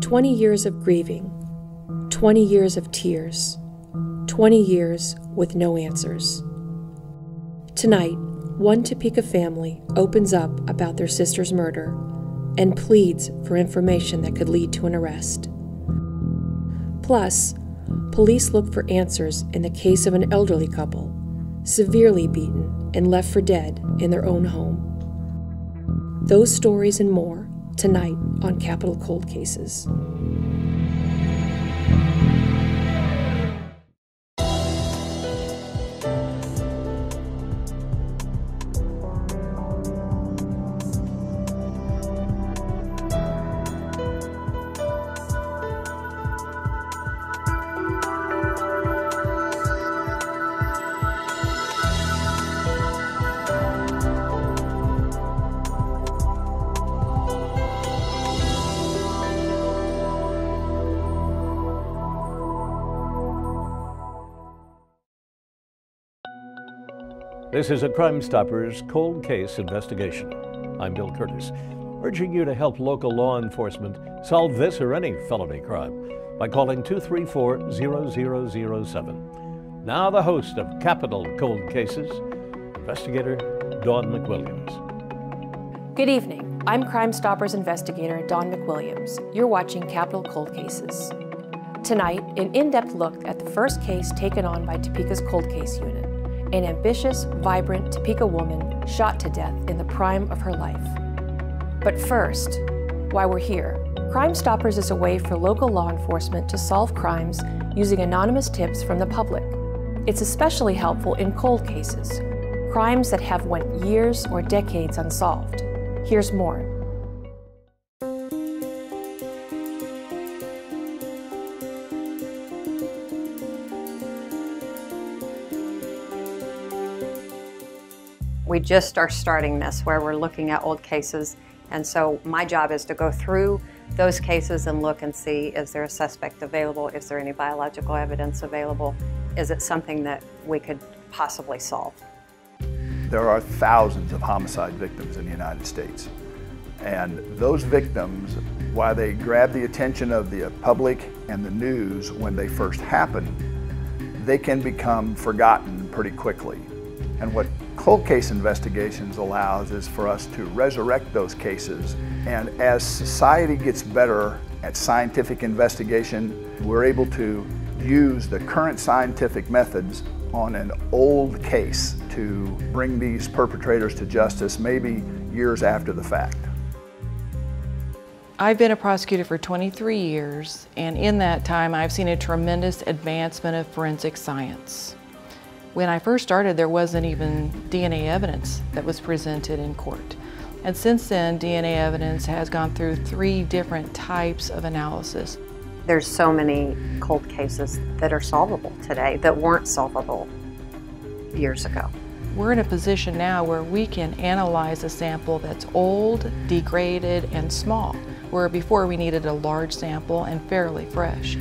20 years of grieving, 20 years of tears, 20 years with no answers. Tonight, one Topeka family opens up about their sister's murder and pleads for information that could lead to an arrest. Plus, police look for answers in the case of an elderly couple, severely beaten and left for dead in their own home. Those stories and more tonight on Capital Cold Cases. This is a Crime Stoppers cold case investigation. I'm Bill Curtis, urging you to help local law enforcement solve this or any felony crime by calling 234-0007. Now the host of Capital Cold Cases, investigator Dawn McWilliams. Good evening. I'm Crime Stoppers investigator Dawn McWilliams. You're watching Capital Cold Cases. Tonight, an in-depth look at the first case taken on by Topeka's Cold Case Unit. An ambitious, vibrant Topeka woman shot to death in the prime of her life. But first, why we're here. Crime Stoppers is a way for local law enforcement to solve crimes using anonymous tips from the public. It's especially helpful in cold cases, crimes that have went years or decades unsolved. Here's more. We just are starting this where we're looking at old cases, and so my job is to go through those cases and look and see, is there a suspect available, is there any biological evidence available, is it something that we could possibly solve. There are thousands of homicide victims in the United States, and those victims, while they grab the attention of the public and the news when they first happen, they can become forgotten pretty quickly. And what cold case investigations allows is for us to resurrect those cases. And as society gets better at scientific investigation, we're able to use the current scientific methods on an old case to bring these perpetrators to justice maybe years after the fact. I've been a prosecutor for 23 years, and in that time I've seen a tremendous advancement of forensic science. When I first started, there wasn't even DNA evidence that was presented in court. And since then, DNA evidence has gone through 3 different types of analysis. There's so many cold cases that are solvable today that weren't solvable years ago. We're in a position now where we can analyze a sample that's old, degraded, and small, where before we needed a large sample and fairly fresh.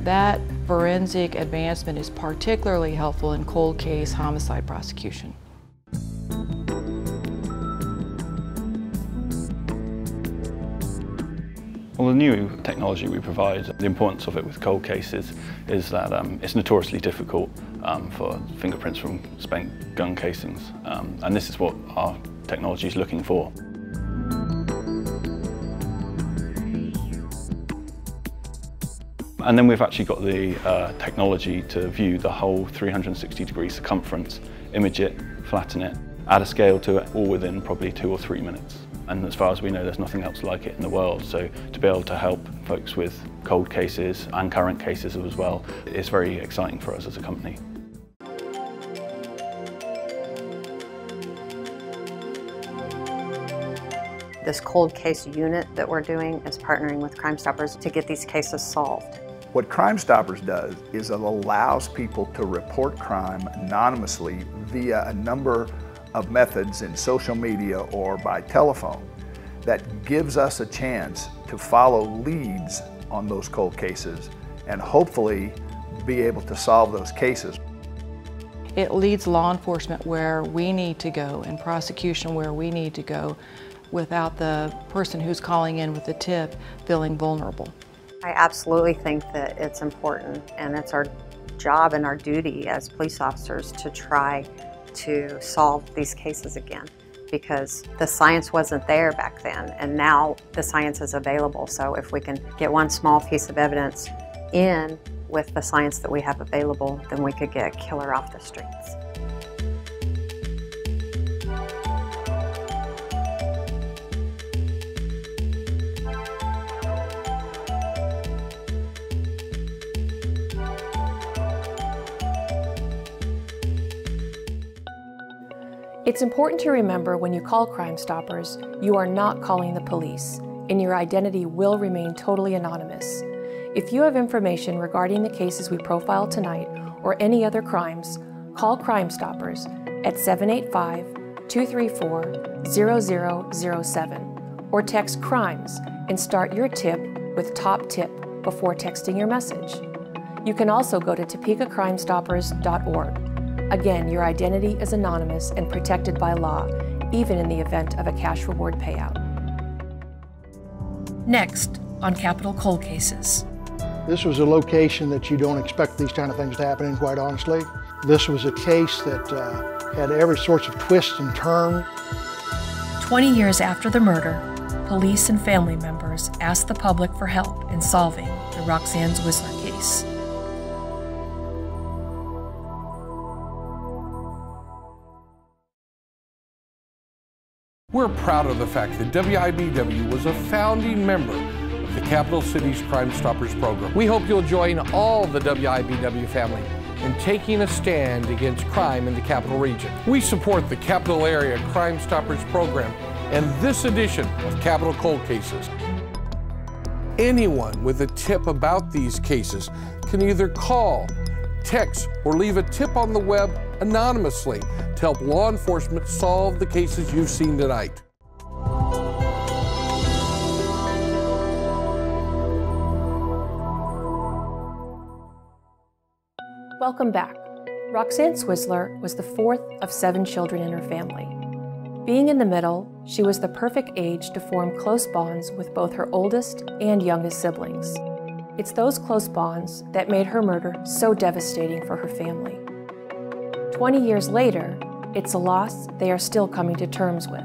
That forensic advancement is particularly helpful in cold case homicide prosecution. Well, the new technology we provide, the importance of it with cold cases is that it's notoriously difficult for fingerprints from spent gun casings, and this is what our technology is looking for. And then we've actually got the technology to view the whole 360-degree circumference, image it, flatten it, add a scale to it, all within probably 2 or 3 minutes. And as far as we know, there's nothing else like it in the world. So to be able to help folks with cold cases and current cases as well, it's very exciting for us as a company. This cold case unit that we're doing is partnering with Crime Stoppers to get these cases solved. What Crime Stoppers does is it allows people to report crime anonymously via a number of methods in social media or by telephone that gives us a chance to follow leads on those cold cases and hopefully be able to solve those cases. It leads law enforcement where we need to go and prosecution where we need to go without the person who's calling in with the tip feeling vulnerable. I absolutely think that it's important, and it's our job and our duty as police officers to try to solve these cases again, because the science wasn't there back then, and now the science is available. So if we can get one small piece of evidence in with the science that we have available, then we could get a killer off the streets. It's important to remember when you call Crime Stoppers, you are not calling the police, and your identity will remain totally anonymous. If you have information regarding the cases we profiled tonight or any other crimes, call Crime Stoppers at 785-234-0007 or text CRIMES and start your tip with top tip before texting your message. You can also go to topekacrimestoppers.org. Again, your identity is anonymous and protected by law, even in the event of a cash reward payout. Next on Capital Cold Cases. This was a location that you don't expect these kind of things to happen in, quite honestly. This was a case that had every sort of twist and turn. 20 years after the murder, police and family members asked the public for help in solving the Roxanne Zwisler case. We're proud of the fact that WIBW was a founding member of the Capital Cities Crime Stoppers program. We hope you'll join all the WIBW family in taking a stand against crime in the Capital Region. We support the Capital Area Crime Stoppers program and this edition of Capital Cold Cases. Anyone with a tip about these cases can either call, text, or leave a tip on the web anonymously to help law enforcement solve the cases you've seen tonight. Welcome back. Roxanne Zwisler was the fourth of 7 children in her family. Being in the middle, she was the perfect age to form close bonds with both her oldest and youngest siblings. It's those close bonds that made her murder so devastating for her family. 20 years later, it's a loss they are still coming to terms with,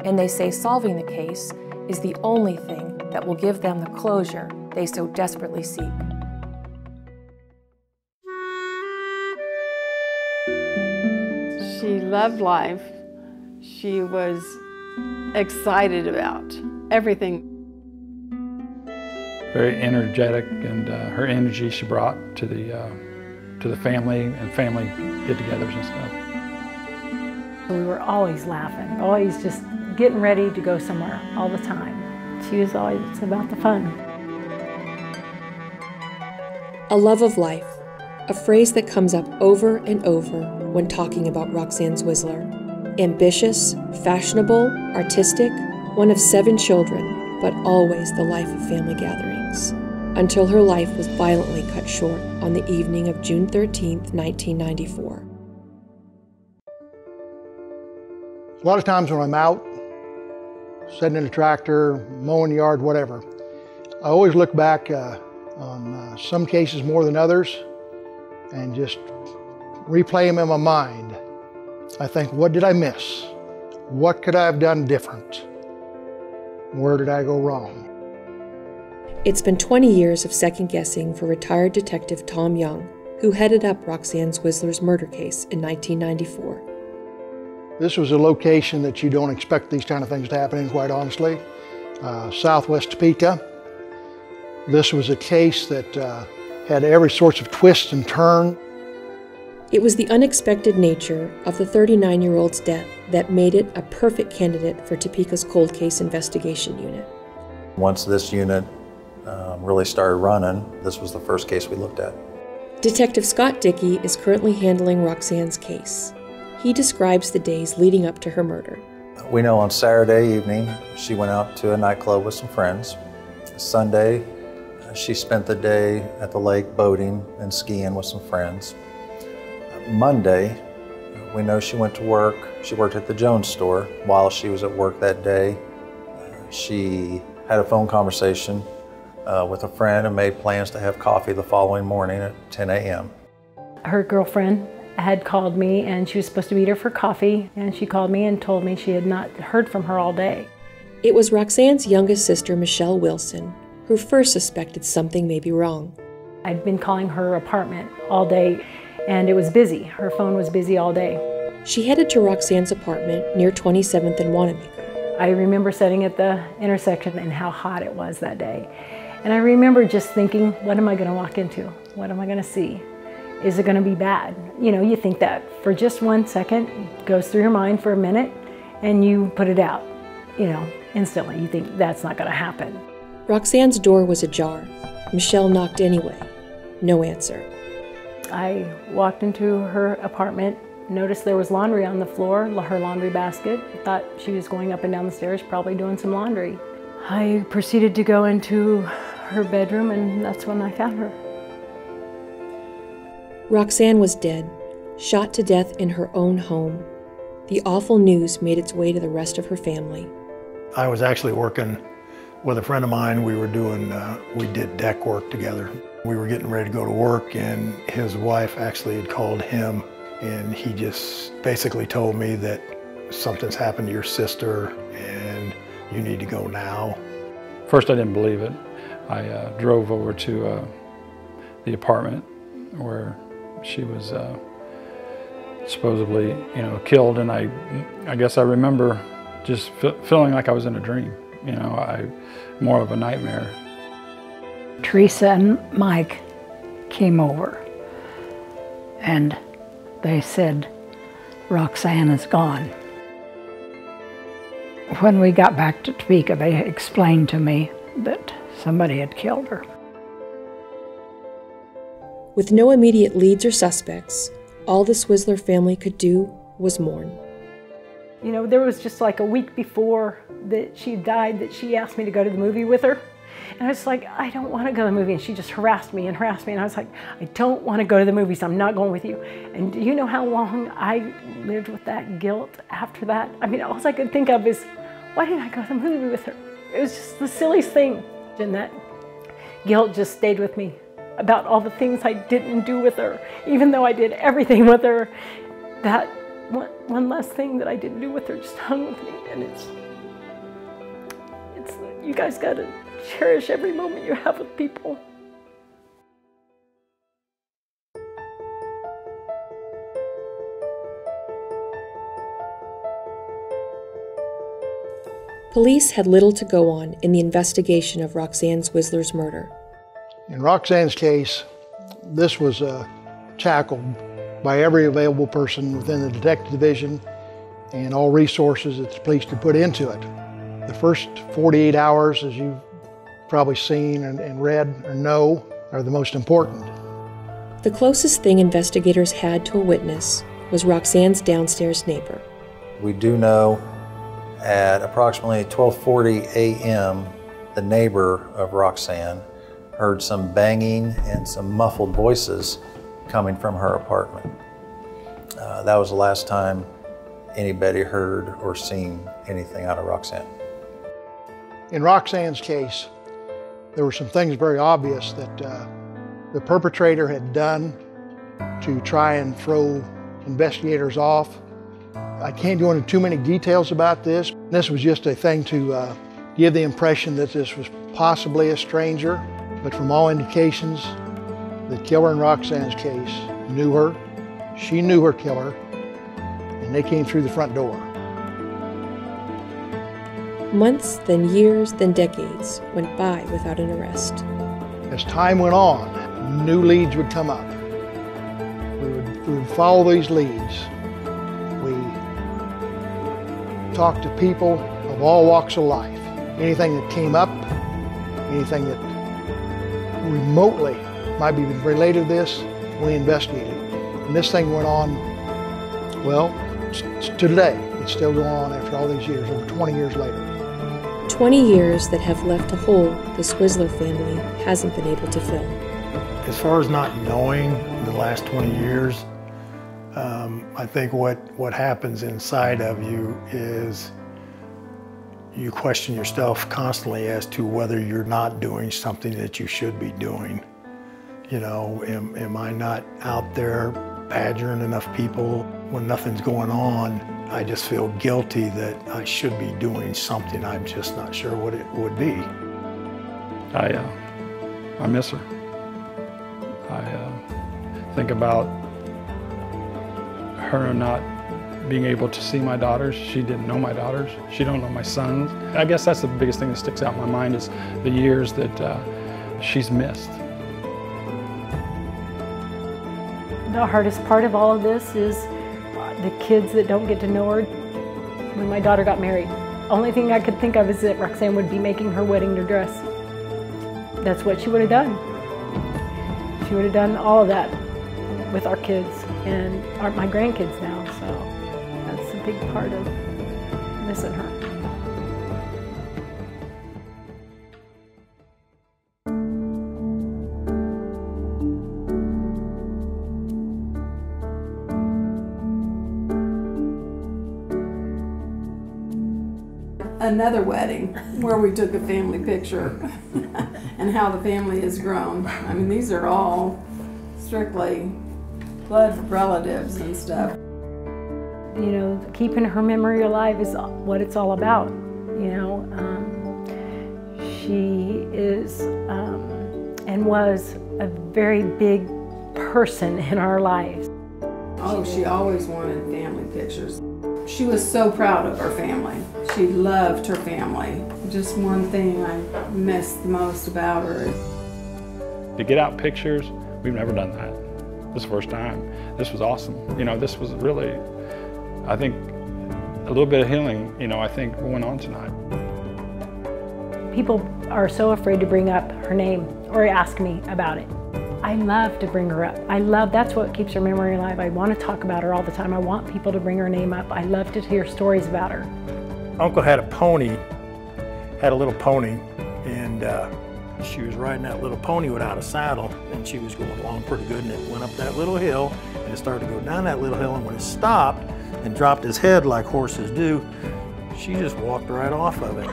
and they say solving the case is the only thing that will give them the closure they so desperately seek. She loved life. She was excited about everything. Very energetic, and her energy she brought to the family and family get-togethers and stuff. We were always laughing, always just getting ready to go somewhere all the time. She was always about the fun. A love of life, a phrase that comes up over and over when talking about Roxanne Zwisler. Ambitious, fashionable, artistic, one of 7 children, but always the life of family gatherings, until her life was violently cut short on the evening of June 13th, 1994. A lot of times when I'm out, sitting in a tractor, mowing the yard, whatever, I always look back on some cases more than others and just replay them in my mind. I think, what did I miss? What could I have done different? Where did I go wrong? It's been 20 years of second-guessing for retired Detective Tom Young, who headed up Roxanne Zwisler's murder case in 1994. This was a location that you don't expect these kind of things to happen in, quite honestly. Southwest Topeka. This was a case that had every sort of twist and turn. It was the unexpected nature of the 39-year-old's death that made it a perfect candidate for Topeka's Cold Case Investigation Unit. Once this unit really started running, this was the first case we looked at. Detective Scott Dickey is currently handling Roxanne's case. He describes the days leading up to her murder. We know on Saturday evening, she went out to a nightclub with some friends. Sunday, she spent the day at the lake boating and skiing with some friends. Monday, we know she went to work. She worked at the Jones store. While she was at work that day, she had a phone conversation with a friend and made plans to have coffee the following morning at 10 a.m. Her girlfriend had called me and she was supposed to meet her for coffee, and she called me and told me she had not heard from her all day. It was Roxanne's youngest sister, Michelle Wilson, who first suspected something may be wrong. I'd been calling her apartment all day and it was busy. Her phone was busy all day. She headed to Roxanne's apartment near 27th and Wanamaker. I remember sitting at the intersection and how hot it was that day. And I remember just thinking, what am I going to walk into? What am I going to see? Is it going to be bad? You know, you think that for just 1 second, it goes through your mind for a minute, and you put it out, you know, instantly. You think that's not going to happen. Roxanne's door was ajar. Michelle knocked anyway. No answer. I walked into her apartment, noticed there was laundry on the floor, her laundry basket. Thought she was going up and down the stairs, probably doing some laundry. I proceeded to go into her bedroom, and that's when I found her. Roxanne was dead, shot to death in her own home. The awful news made its way to the rest of her family. I was actually working with a friend of mine. We did deck work together. We were getting ready to go to work, and his wife actually had called him, and he just basically told me that something's happened to your sister and you need to go now. First, I didn't believe it. I drove over to the apartment where she was supposedly, you know, killed, and I guess I remember just feeling like I was in a dream. You know, more of a nightmare. Teresa and Mike came over, and they said, Roxanne is gone. When we got back to Topeka, they explained to me that somebody had killed her. With no immediate leads or suspects, all the Zwisler family could do was mourn. You know, there was just like a week before that she died that she asked me to go to the movie with her. And I was like, I don't want to go to the movie. And she just harassed me. And I was like, I don't want to go to the movies. I'm not going with you. And do you know how long I lived with that guilt after that? I mean, all I could think of is, why didn't I go to the movie with her? It was just the silliest thing. And that guilt just stayed with me about all the things I didn't do with her. Even though I did everything with her, that one last thing that I didn't do with her just hung with me. And it's you guys got to cherish every moment you have with people. Police had little to go on in the investigation of Roxanne Zwisler's murder. In Roxanne's case, this was tackled by every available person within the detective division and all resources that the police could put into it. The first 48 hours, as you've probably seen and read or know, are the most important. The closest thing investigators had to a witness was Roxanne's downstairs neighbor. We do know at approximately 12:40 a.m., the neighbor of Roxanne heard some banging and some muffled voices coming from her apartment. That was the last time anybody heard or seen anything out of Roxanne. In Roxanne's case, there were some things very obvious that the perpetrator had done to try and throw investigators off. I can't go into too many details about this. This was just a thing to give the impression that this was possibly a stranger, but from all indications, the killer in Roxanne's case knew her, she knew her killer, and they came through the front door. Months, then years, then decades went by without an arrest. As time went on, new leads would come up. We would follow these leads. We talked to people of all walks of life. Anything that came up, anything that remotely might be related to this, we investigated. And this thing went on, well, to today. It's still going on after all these years, over 20 years later. 20 years that have left a hole the Zwisler family hasn't been able to fill. As far as not knowing the last 20 years, I think what happens inside of you is You question yourself constantly as to whether you're not doing something that you should be doing. You know, am I not out there badgering enough people when nothing's going on? I just feel guilty that I should be doing something. I'm just not sure what it would be. I miss her. I think about her not being able to see my daughters. She didn't know my daughters. She don't know my sons. I guess that's the biggest thing that sticks out in my mind is the years that she's missed. The hardest part of all of this is the kids that don't get to know her. When my daughter got married, only thing I could think of is that Roxanne would be making her wedding dress. That's what she would have done. She would have done all of that with our kids and my grandkids now, so that's a big part of missing her. Another wedding where we took a family picture and how the family has grown. I mean, these are all strictly blood relatives and stuff. You know, keeping her memory alive is what it's all about. You know, she is and was a very big person in our lives. Oh, she always wanted family pictures. She was so proud of her family. She loved her family. Just one thing I miss the most about her. To get out pictures, we've never done that. This is the first time. This was awesome. You know, this was really, I think, a little bit of healing, you know, I think going on tonight. People are so afraid to bring up her name or ask me about it. I love to bring her up. That's what keeps her memory alive. I want to talk about her all the time. I want people to bring her name up. I love to hear stories about her. Uncle had a little pony, and she was riding that little pony without a saddle, and she was going along pretty good, and it went up that little hill, and it started to go down that little hill, and when it stopped and dropped his head like horses do, she just walked right off of it.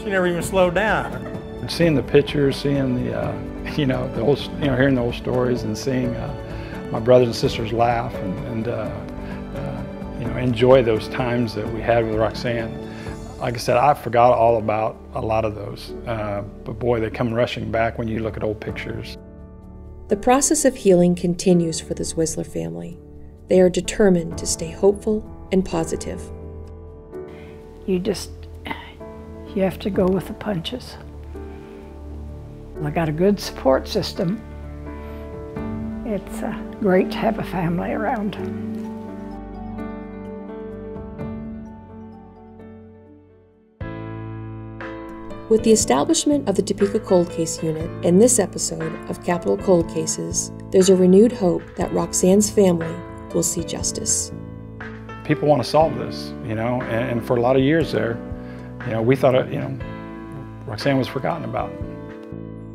She never even slowed down. And seeing the pictures, seeing the, you know, the old, you know, hearing the old stories and seeing my brothers and sisters laugh and you know, enjoy those times that we had with Roxanne. Like I said, I forgot all about a lot of those, but boy, they come rushing back when you look at old pictures. The process of healing continues for the Zwisler family. They are determined to stay hopeful and positive. You have to go with the punches. I got a good support system. It's great to have a family around. With the establishment of the Topeka Cold Case Unit in this episode of Capital Cold Cases, there's a renewed hope that Roxanne's family will see justice. People want to solve this, you know, and for a lot of years there, you know, we thought, you know, Roxanne was forgotten about.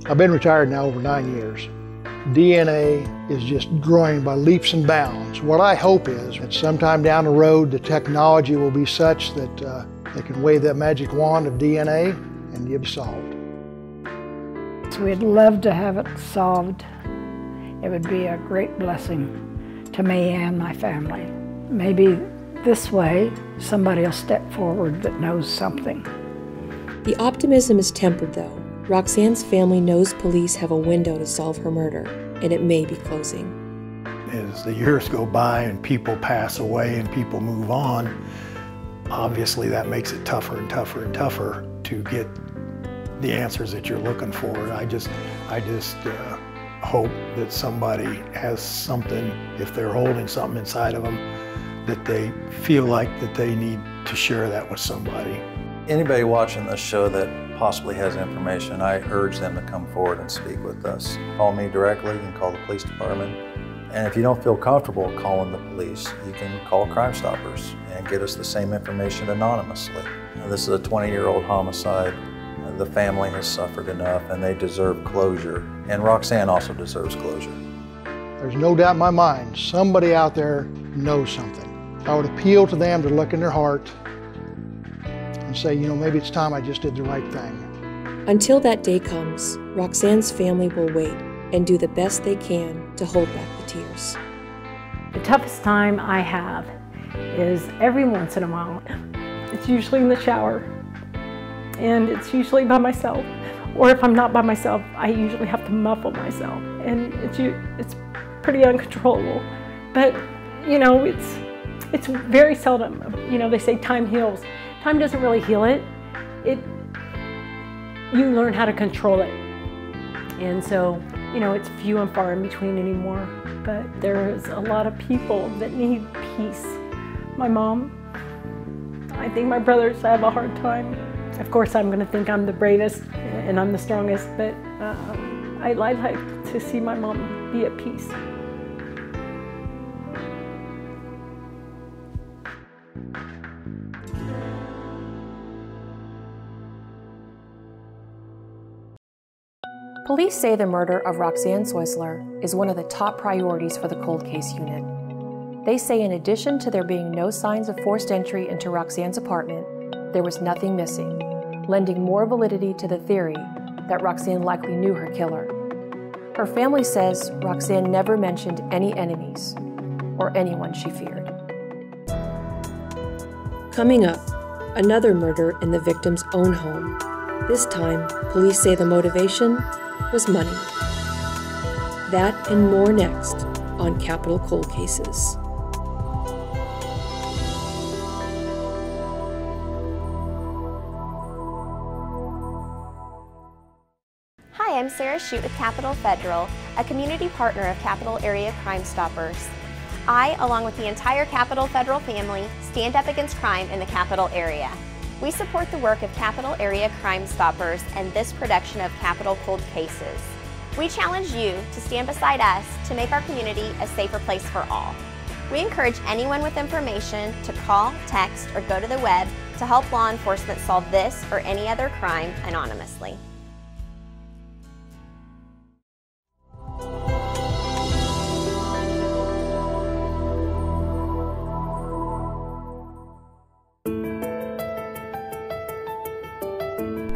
I've been retired now over 9 years. DNA is just growing by leaps and bounds. What I hope is that sometime down the road, the technology will be such that they can wave that magic wand of DNA and you'll be solved. So we'd love to have it solved. It would be a great blessing to me and my family. Maybe this way, somebody will step forward that knows something. The optimism is tempered, though. Roxanne's family knows police have a window to solve her murder, and it may be closing. As the years go by and people pass away and people move on, obviously that makes it tougher and tougher and tougher to get the answers that you're looking for. I just hope that somebody has something, if they're holding something inside of them, that they feel like that they need to share that with somebody. Anybody watching this show that possibly has information, I urge them to come forward and speak with us. Call me directly, you can call the police department. And if you don't feel comfortable calling the police, you can call Crime Stoppers and get us the same information anonymously. Now, this is a 20-year-old homicide. The family has suffered enough and they deserve closure. And Roxanne also deserves closure. There's no doubt in my mind, somebody out there knows something. I would appeal to them to look in their heart say, you know, maybe it's time I just did the right thing. Until that day comes, Roxanne's family will wait and do the best they can to hold back the tears. The toughest time I have is every once in a while. It's usually in the shower, and it's usually by myself. Or if I'm not by myself, I usually have to muffle myself, and it's pretty uncontrollable. But you know, it's very seldom. You know, they say time heals. Time doesn't really heal it. You learn how to control it, and so you know, it's few and far in between anymore. But there's a lot of people that need peace. My mom, I think my brothers have a hard time. Of course, I'm going to think I'm the bravest and I'm the strongest, but I'd like to see my mom be at peace. Police say the murder of Roxanne Zwisler is one of the top priorities for the cold case unit. They say in addition to there being no signs of forced entry into Roxanne's apartment, there was nothing missing, lending more validity to the theory that Roxanne likely knew her killer. Her family says Roxanne never mentioned any enemies or anyone she feared. Coming up, another murder in the victim's own home. This time, police say the motivation was money. That and more next on Capital Cold Cases. Hi, I'm Sarah Shute with Capital Federal, a community partner of Capital Area Crime Stoppers. I, along with the entire Capital Federal family, stand up against crime in the Capital Area. We support the work of Capital Area Crime Stoppers and this production of Capital Cold Cases. We challenge you to stand beside us to make our community a safer place for all. We encourage anyone with information to call, text, or go to the web to help law enforcement solve this or any other crime anonymously.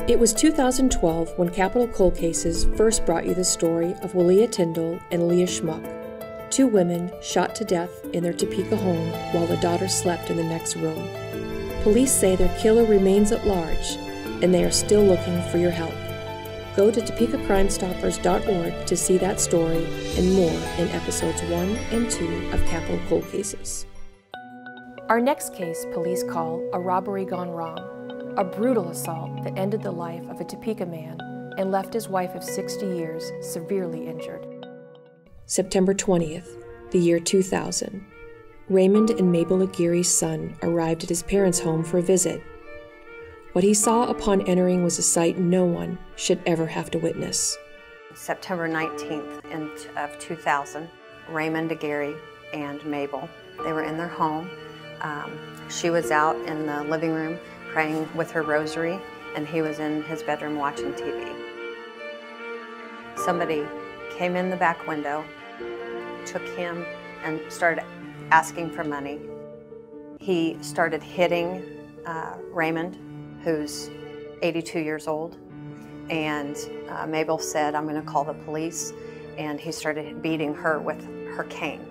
It was 2012 when Capital Cold Cases first brought you the story of Walia Tyndall and Leah Schmuck, two women shot to death in their Topeka home while the daughter slept in the next room. Police say their killer remains at large, and they are still looking for your help. Go to TopekaCrimeStoppers.org to see that story and more in episodes 1 and 2 of Capital Cold Cases. Our next case police call a robbery gone wrong. A brutal assault that ended the life of a Topeka man and left his wife of 60 years severely injured. September 20th, the year 2000. Raymond and Mabel Aguirre's son arrived at his parents' home for a visit. What he saw upon entering was a sight no one should ever have to witness. September 19th of 2000, Raymond Aguirre and Mabel, they were in their home. She was out in the living room praying with her rosary, and he was in his bedroom watching TV. Somebody came in the back window, took him, and started asking for money. He started hitting Raymond, who's 82 years old, and Mabel said, "I'm gonna call the police," and he started beating her with her cane.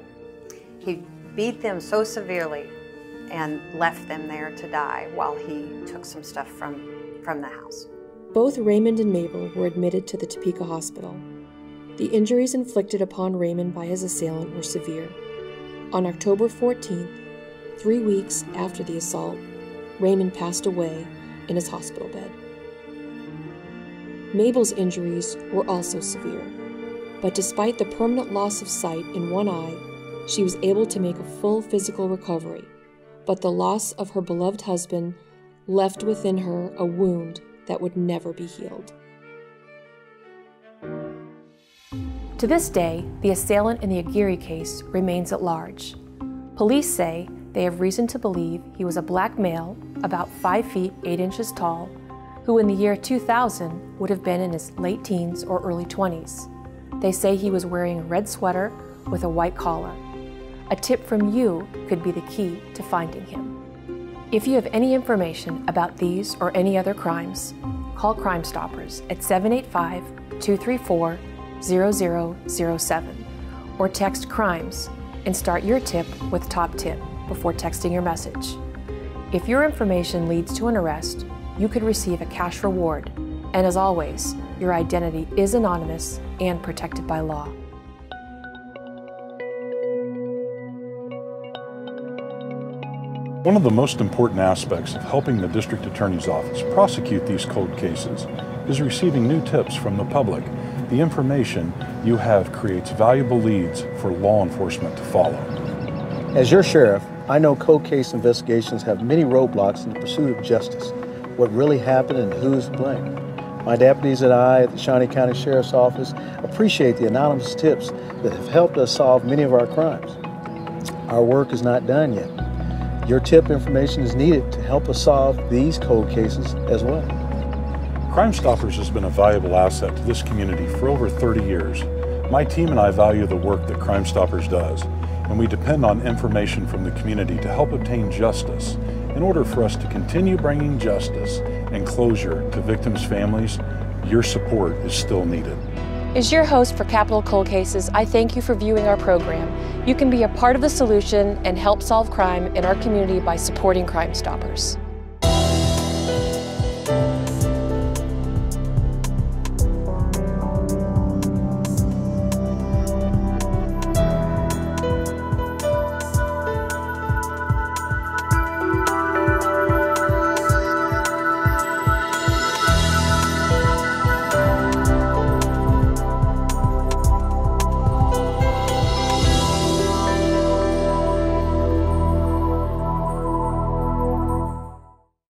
He beat them so severely and left them there to die while he took some stuff from the house. Both Raymond and Mabel were admitted to the Topeka hospital. The injuries inflicted upon Raymond by his assailant were severe. On October 14th, 3 weeks after the assault, Raymond passed away in his hospital bed. Mabel's injuries were also severe, but despite the permanent loss of sight in one eye, she was able to make a full physical recovery. But the loss of her beloved husband left within her a wound that would never be healed. To this day, the assailant in the Aguirre case remains at large. Police say they have reason to believe he was a black male, about 5 feet 8 inches tall, who in the year 2000 would have been in his late teens or early 20s. They say he was wearing a red sweater with a white collar. A tip from you could be the key to finding him. If you have any information about these or any other crimes, call Crime Stoppers at 785-234-0007 or text CRIMES and start your tip with Top Tip before texting your message. If your information leads to an arrest, you could receive a cash reward, and as always, your identity is anonymous and protected by law. One of the most important aspects of helping the District Attorney's Office prosecute these cold cases is receiving new tips from the public. The information you have creates valuable leads for law enforcement to follow. As your sheriff, I know cold case investigations have many roadblocks in the pursuit of justice, what really happened and who is to blame. My deputies and I at the Shawnee County Sheriff's Office appreciate the anonymous tips that have helped us solve many of our crimes. Our work is not done yet. Your tip information is needed to help us solve these cold cases as well. Crime Stoppers has been a valuable asset to this community for over 30 years. My team and I value the work that Crime Stoppers does, and we depend on information from the community to help obtain justice. In order for us to continue bringing justice and closure to victims' families, your support is still needed. As your host for Capital Cold Cases, I thank you for viewing our program. You can be a part of the solution and help solve crime in our community by supporting Crime Stoppers.